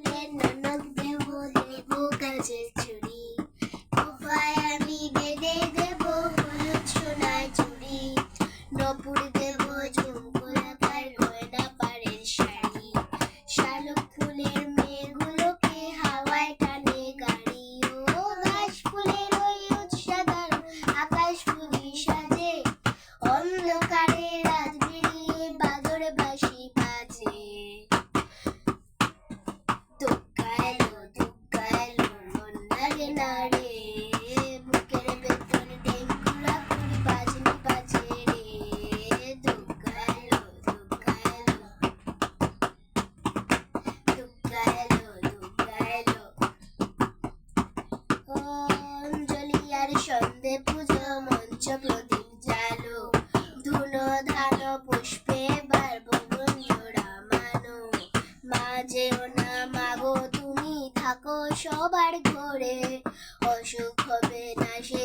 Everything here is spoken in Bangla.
ননদ দেব দেব কাজের চুড়ি, খোঁপায় আমি বেঁধে দেব হলুদ সোনার চুড়ি, নপুর দেব ঝুমকো রাখার গয়না পাড়ের শাড়ি, শালুক ফুলের মেয়েগুলোকে হাওয়ায় টানে গাড়ি, ও ঘাস ফুলের ওই উৎসাদার আকাশ ফুলি সাজে, অন্ধকারে রাত বেরিয়ে বাদর বাঁশি বাজে। দুগ্গা এলো মন লাগে না রে, বুকের ভেতর ডেঙ্গুরা কুড়ি বাজনি বাজে রে। দুগ্গা এলো অঞ্জলি আর সন্ধে পুজো মঞ্চ প্রদীপ জালো, ধুনো ধানো পুষ্পে এবার ভুবন জোড়া মানো, মা যেও না মাগো তুমি থাকো সবার ঘরে, অসুখ হবে না সে